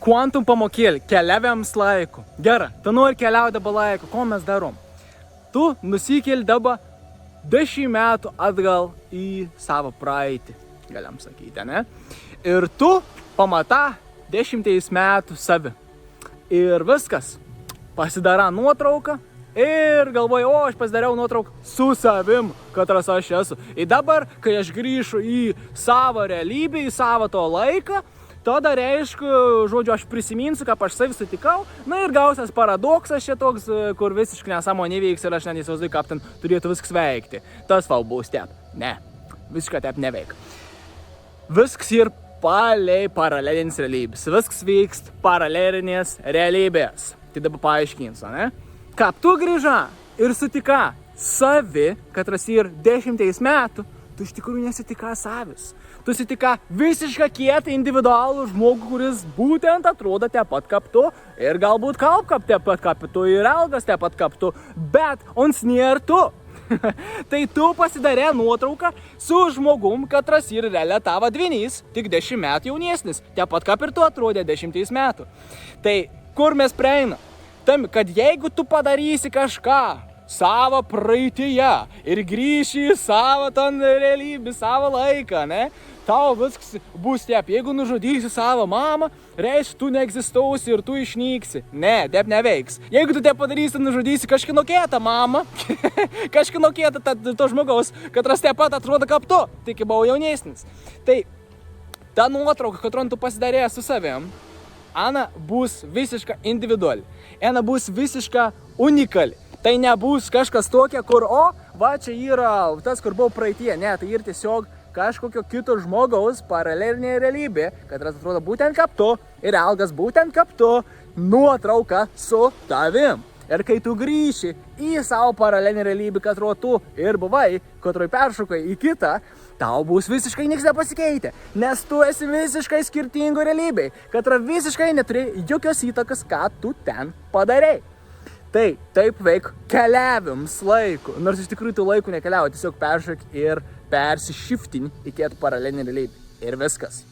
Quantum pamokėlė, keliaviams laiku. Gerai, tu nori keliauti dabar laiku, ko mes darom? Tu nusikeli dabar 10 metų atgal į savo praeitį, galim sakyti, ne? Ir tu pamata 10 metų savi. Ir viskas, pasidara nuotrauką ir galvoju, o aš pasidariau nuotrauką su savim, katras aš esu. Ir dabar, kai aš grįžu į savo realybę, į savo to laiką, tada reiškia, žodžiu, aš prisiminsiu, kaip aš savį sutikau, na ir gausias paradoksas šitoks, kur visiškai nesąmonė veiks ir aš neįsivaizduoju, kaip ten turėtų viskas veikti. Tas val bus tep. Ne, visiškai tep neveik. Viskas ir palei paralelinės realybės. Viskas vykst paralelinės realybės. Tai dabar paaiškinsiu, ne? Kaip tu grįža ir sutika savi, katras ir 10 metų, tu iš tikrųjų nesitika savis. Tu sutika visišką kietą individualų žmogų, kuris būtent atrodo te pat kaip tu ir galbūt kalb te pat kaip tu ir elgas te pat kaip tu, bet ons nėra tu. Tai tu pasidarė nuotrauką su žmogum, katras ir realia tavo dvinys, tik 10 metų jaunesnis, te pat kaip ir tu atrodė 10 metų. Tai kur mes prieinam? Tam, kad jeigu tu padarysi kažką savo praeityje ir grįši į savo ten realybę, savo laiką, ne? Tau viskas bus taip, jeigu nužudysi savo mamą, reiškia, tu neegzistausi ir tu išnyksi. Ne, taip neveiks. Jeigu tu taip padarysi, nužudysi kažkino kitą mamą, kažkino kitą to žmogaus, katras taip pat atrodo kaip tu, tik buvau jaunesnis. Tai ta nuotrauka, katron tu pasidarė su savim, Ana bus visiška individuali. Ana bus visiška unikali. Tai nebus kažkas tokia, kur, o, va čia yra tas, kur buvo praeitie. Ne, tai ir tiesiog kažkokio kito žmogaus paralelinė realybė, kad atrodo būtent kaip tu ir elgas būtent kaip tu, nuotrauka su tavim. Ir kai tu grįši į savo paralelinę realybę, kad atrodo tu ir buvai, katroj peršokai į kitą, tau bus visiškai niks nepasikeitė, nes tu esi visiškai skirtingo realybėj, kad visiškai neturi jokios įtakas, ką tu ten padarei. Tai taip veik keliavims laiku, nors iš tikrųjų tu laiku nekeliauji, tiesiog peršok ir persišiftini į kitą paralelinę realybę. Ir viskas.